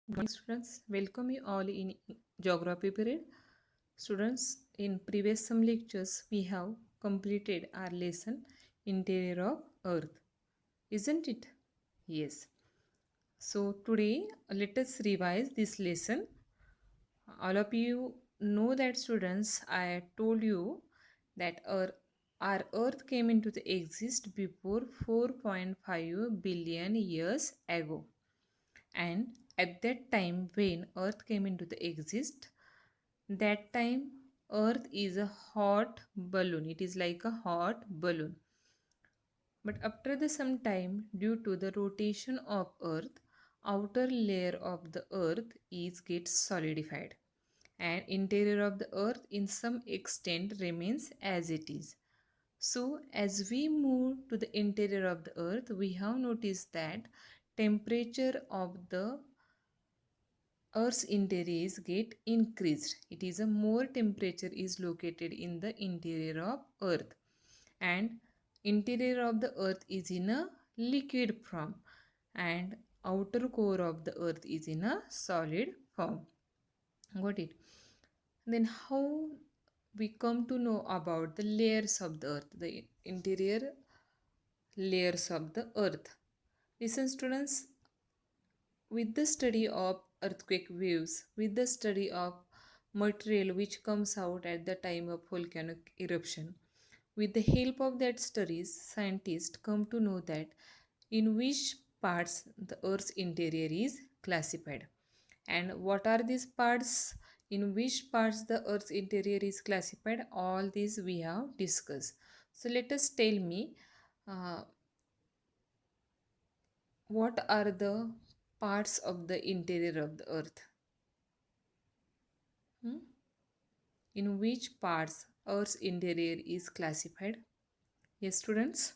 Good morning, students. Welcome you all in geography period. Students, in previous some lectures, we have completed our lesson Interior of Earth, isn't it? Yes. So today, let us revise this lesson. All of you know that, students, I told you that our Earth came into the exist before 4.5 billion years ago, and at that time when Earth came into the exist, that time Earth is a hot balloon. It is like a hot balloon. But after the some time, due to the rotation of Earth, outer layer of the Earth is gets solidified, and interior of the Earth in some extent remains as it is. So as we move to the interior of the Earth, we have noticed that temperature of the Earth's interior is get increased. It is a more temperature is located in the interior of Earth, and interior of the Earth is in a liquid form, and outer core of the Earth is in a solid form. Got it? Then how we come to know about the layers of the Earth, the interior layers of the Earth. Listen, students, with the study of earthquake waves, with the study of material which comes out at the time of volcanic eruption, with the help of that studies, scientists come to know that in which parts the Earth's interior is classified. And what are these parts? In which parts the Earth's interior is classified? All these we have discussed. So let us tell me uh, what are the parts of the interior of the Earth? Hmm? In which parts Earth's interior is classified? Yes, students?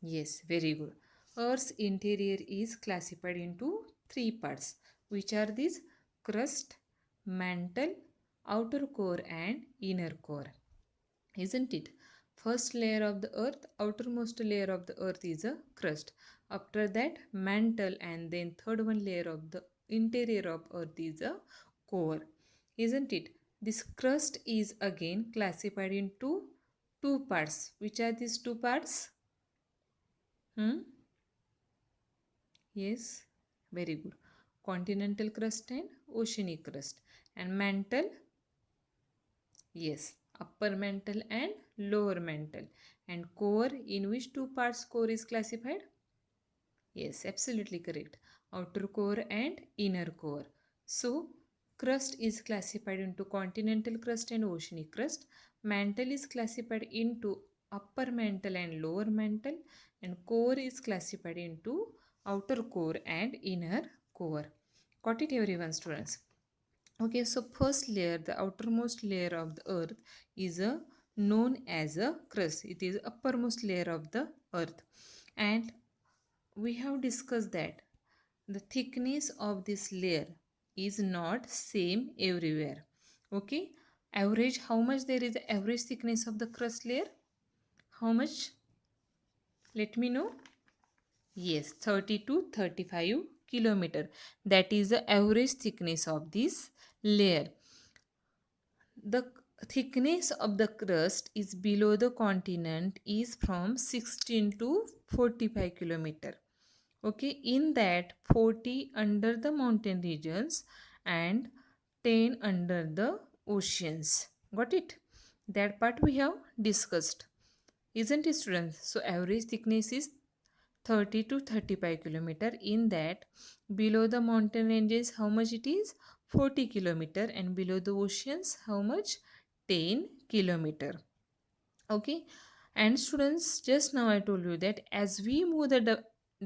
Yes, very good. Earth's interior is classified into three parts, which are these: crust, mantle, outer core, and inner core. Isn't it? First layer of the earth, outermost layer of the earth is a crust. After that, mantle, and then third one layer of the interior of earth is a core. Isn't it? This crust is again classified into two parts. Which are these two parts? Hmm? Yes, very good. Continental crust and oceanic crust. And mantle, yes, upper mantle and lower mantle. And core, in which two parts core is classified? Yes, absolutely correct. Outer core and inner core. So, crust is classified into continental crust and oceanic crust. Mantle is classified into upper mantle and lower mantle. And core is classified into outer core and inner core. Got it, everyone, students? Okay, so first layer, the outermost layer of the earth is known as a crust. It is uppermost layer of the earth. And we have discussed that the thickness of this layer is not same everywhere. Okay, average, how much there is the average thickness of the crust layer? How much? Let me know. Yes, 30 to 35 kilometer. That is the average thickness of this layer. The thickness of the crust is below the continent is from 16 to 45 kilometer. Okay, in that 40 under the mountain regions and 10 under the oceans. Got it? That part we have discussed, isn't it, students? So average thickness is 30 to 35 kilometer. In that, below the mountain ranges, how much it is? 40 kilometer. And below the oceans, how much? 10 kilometer. Okay, and students, just now I told you that as we move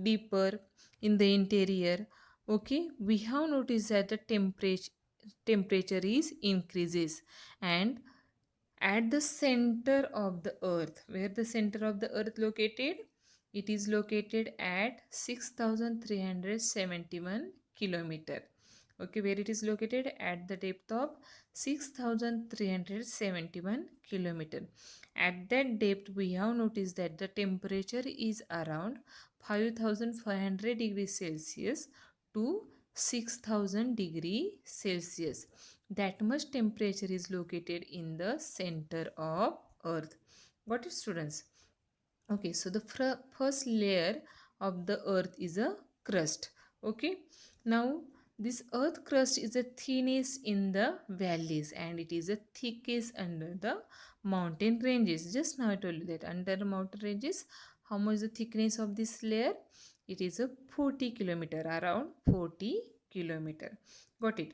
deeper in the interior, okay, we have noticed that the temperature is increases, and at the center of the earth, where the center of the earth located? It is located at 6371 kilometer. Okay, where it is located? At the depth of 6371 kilometer. At that depth, we have noticed that the temperature is around 5500 degrees Celsius to 6000 degree Celsius. That much temperature is located in the center of earth. Got it, students? Okay, so the first layer of the earth is a crust. Okay, now this earth crust is the thinnest in the valleys and it is the thickest under the mountain ranges. Just now I told you that under the mountain ranges, how much the thickness of this layer? It is a 40 kilometer, around 40 kilometer. Got it?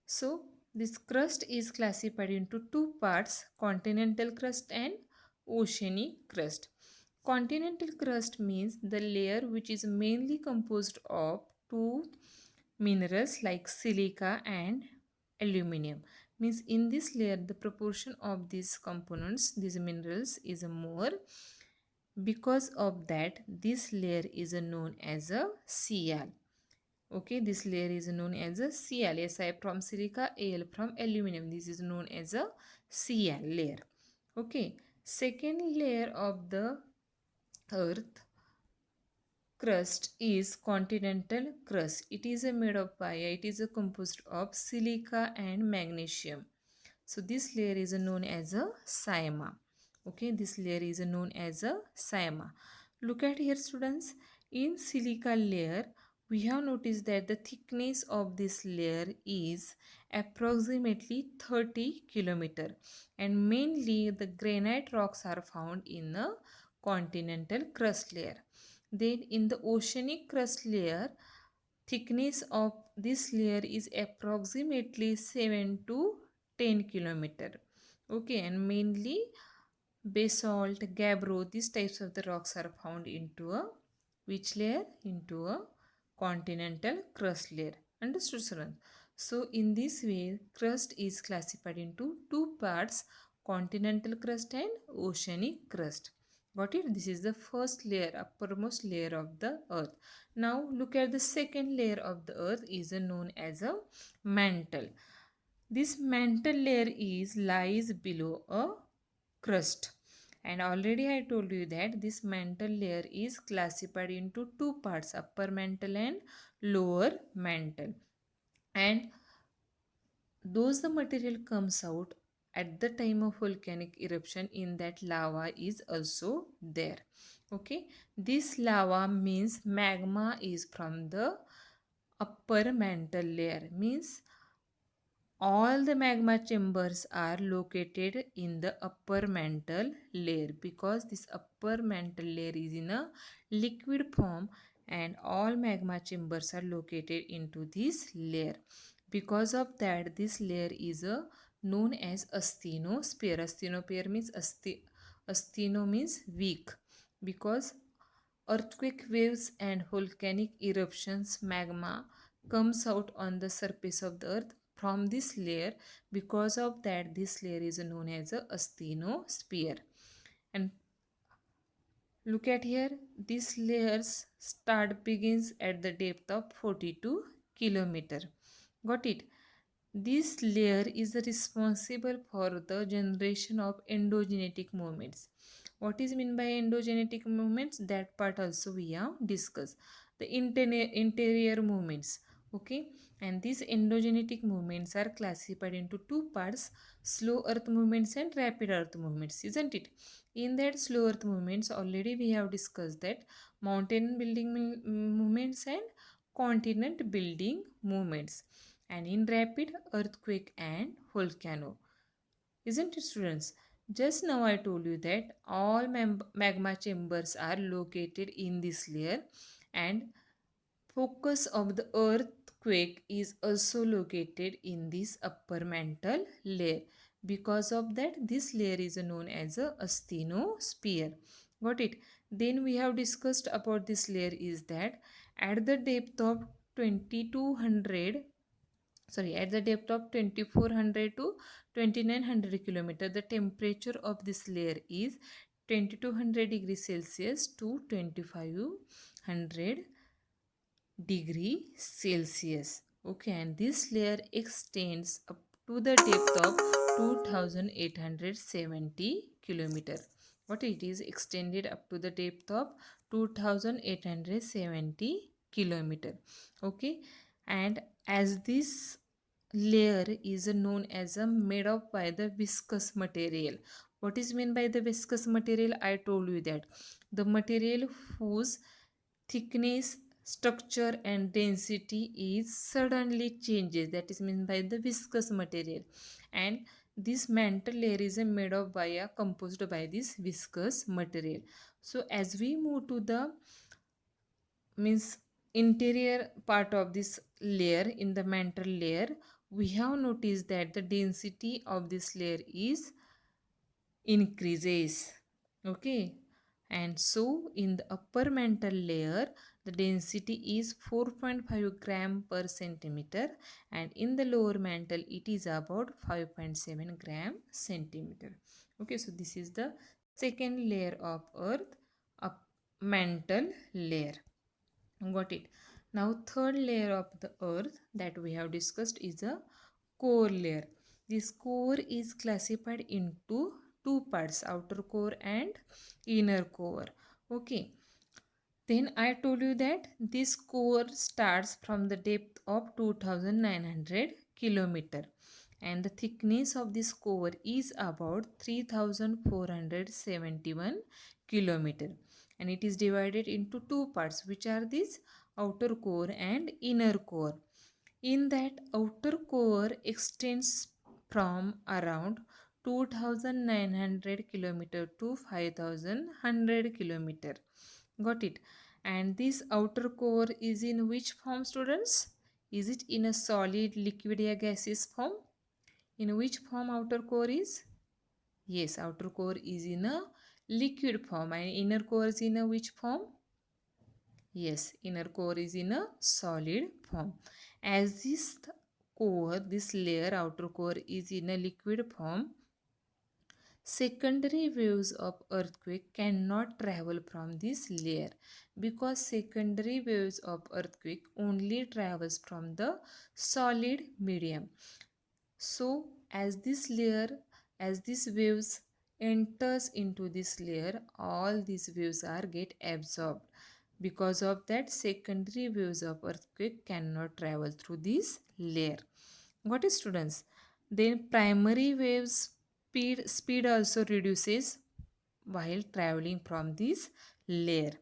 So this crust is classified into two parts, continental crust and oceanic crust. Continental crust means the layer which is mainly composed of two minerals like silica and aluminum. Means in this layer the proportion of these components, these minerals is more. Because of that this layer is known as a Cl. Okay, this layer is known as a Cl. Si from silica, Al from aluminum. This is known as a Cl layer. Okay, second layer of the earth crust is continental crust. It is made of it is composed of silica and magnesium. So this layer is known as a Syama. Okay, this layer is known as a Syama. Look at here, students. In silica layer, we have noticed that the thickness of this layer is approximately 30 kilometer, and mainly the granite rocks are found in a continental crust layer. Then in the oceanic crust layer, thickness of this layer is approximately 7 to 10 kilometer. Okay, and mainly basalt, gabbro, these types of the rocks are found into a which layer? Into a continental crust layer. Understood, students? So in this way, crust is classified into two parts, continental crust and oceanic crust. Got it? This is the first layer, uppermost layer of the earth. Now look at the second layer of the earth is known as a mantle. This mantle layer is lies below a crust, and already I told you that this mantle layer is classified into two parts, upper mantle and lower mantle, and those the material comes out at the time of volcanic eruption, in that lava is also there. Okay, this lava means magma is from the upper mantle layer, means all the magma chambers are located in the upper mantle layer, because this upper mantle layer is in a liquid form and all magma chambers are located into this layer. Because of that this layer is known as asthenosphere. Asthenosphere means astheno means weak, because earthquake waves and volcanic eruptions magma comes out on the surface of the earth from this layer. Because of that this layer is known as a asthenosphere. And look at here, this layers start begins at the depth of 42 kilometer. Got it? This layer is responsible for the generation of endogenetic movements. What is meant by endogenetic movements? That part also we have discussed. The interior movements. Okay, and these endogenetic movements are classified into two parts: slow earth movements and rapid earth movements, isn't it? In that slow earth movements, already we have discussed that mountain building movements and continent building movements, and in rapid earthquake and volcano, isn't it, students? Just now I told you that all magma chambers are located in this layer, and focus of the earthquake is also located in this upper mantle layer. Because of that this layer is known as a asthenosphere. Got it? Then we have discussed about this layer is that at the depth of 2200, at the depth of 2400 to 2900 kilometer, the temperature of this layer is 2200 degrees Celsius to 2500 degree Celsius. Okay, and this layer extends up to the depth of 2870 kilometer. What it is extended up to the depth of 2870 kilometer. Okay, and as this layer is known as a made up by the viscous material. What is meant by the viscous material? I told you that the material whose thickness, structure and density is suddenly changes, that is meant by the viscous material, and this mantle layer is made of by a composed by this viscous material. So as we move to the means interior part of this layer, in the mantle layer we have noticed that the density of this layer is increases. Okay, and so in the upper mantle layer the density is 4.5 gram per centimeter, and in the lower mantle it is about 5.7 gram centimeter. Okay, so this is the second layer of earth, up mantle layer. Got it. Now third layer of the earth that we have discussed is a core layer. This core is classified into two parts, outer core and inner core. Okay, then I told you that this core starts from the depth of 2900 kilometer, and the thickness of this core is about 3471 kilometer, and it is divided into two parts, which are these outer core and inner core. In that outer core extends from around 2900 kilometer to 5100 kilometer. Got it. And this outer core is in which form, students? Is it in a solid, liquid or gaseous form? In which form outer core is? Yes, outer core is in a liquid form, and inner core is in a which form? Yes, inner core is in a solid form. As this core, this layer, outer core is in a liquid form, secondary waves of earthquake cannot travel from this layer, because secondary waves of earthquake only travels from the solid medium. So as this layer, as these waves enters into this layer, all these waves are get absorbed. Because of that, secondary waves of earthquake cannot travel through this layer. Got it, students? Then primary waves speed also reduces while traveling from this layer.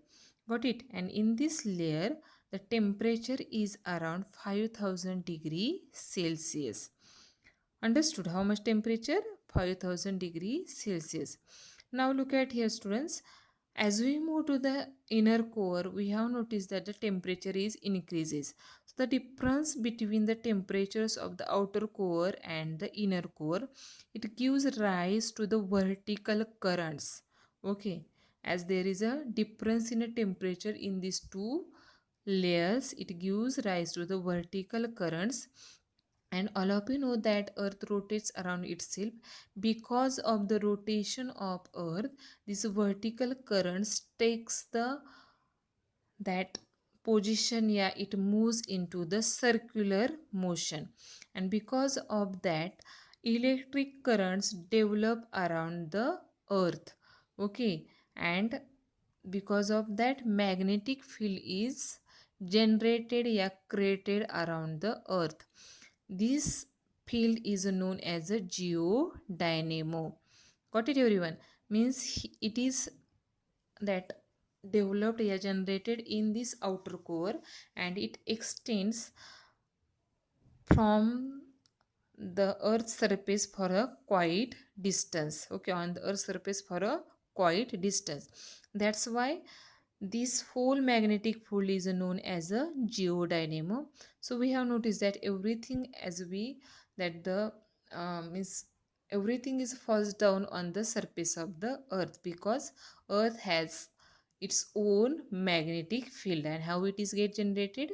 Got it? And in this layer, the temperature is around 5000 degree Celsius. Understood? How much temperature? 5000 degree Celsius. Now look at here, students. As we move to the inner core, we have noticed that the temperature is increases. So the difference between the temperatures of the outer core and the inner core, it gives rise to the vertical currents. Okay, as there is a difference in a temperature in these two layers, it gives rise to the vertical currents. And all of you know that earth rotates around itself. Because of the rotation of earth, this vertical currents takes the that position, yeah, it moves into the circular motion, and because of that electric currents develop around the earth. Okay, and because of that magnetic field is generated, yeah, created around the earth. This field is known as a geodynamo. Got it, everyone? Means it is that developed, yeah, generated in this outer core, and it extends from the earth's surface for a quite distance. Okay, on the earth's surface for a quite distance. That's why this whole magnetic field is known as a geodynamo. So we have noticed that everything, as we that the means everything is falls down on the surface of the earth, because earth has its own magnetic field. And how it is get generated?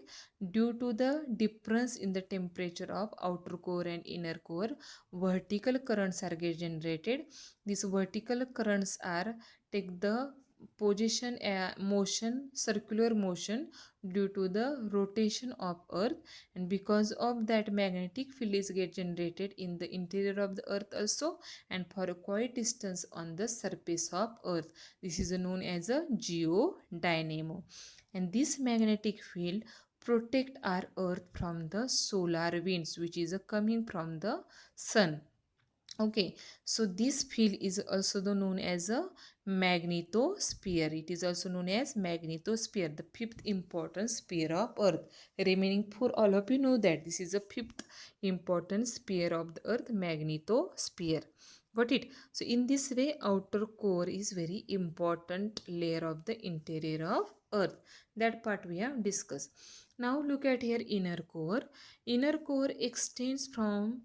Due to the difference in the temperature of outer core and inner core, vertical currents are get generated. These vertical currents are take the position, motion, circular motion, due to the rotation of earth, and because of that magnetic field is get generated in the interior of the earth also, and for a quite distance on the surface of earth. This is known as a geodynamo, and this magnetic field protect our earth from the solar winds which is coming from the sun. Okay, so this field is also known as a magnetosphere. It is also known as magnetosphere, the fifth important sphere of earth. Remaining for all of you know that this is the fifth important sphere of the earth, magnetosphere. Got it? So in this way, outer core is very important layer of the interior of earth. That part we have discussed. Now look at here inner core. Inner core extends from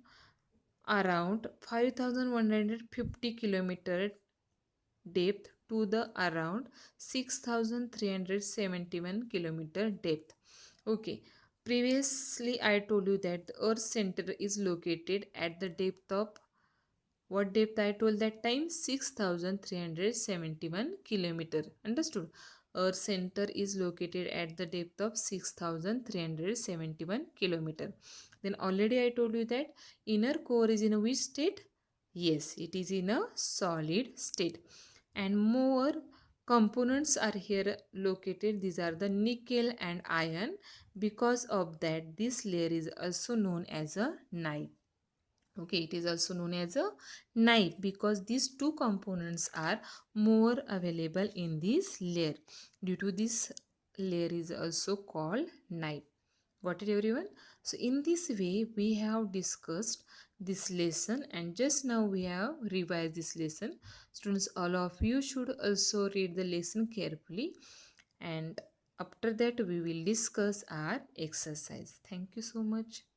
around 5150 kilometer depth to the around 6371 kilometer depth. Okay, previously I told you that the earth center is located at the depth of, what depth I told that time? 6371 kilometer. Understood? Earth center is located at the depth of 6371 kilometer. Then already I told you that inner core is in a which state? Yes, it is in a solid state. And more components are here located. These are the nickel and iron. Because of that, this layer is also known as a night. Okay, it is also known as a night because these two components are more available in this layer. Due to this, layer is also called night. Got it, everyone? So in this way we have discussed this lesson, and just now we have revised this lesson. Students, all of you should also read the lesson carefully, and after that we will discuss our exercise. Thank you so much.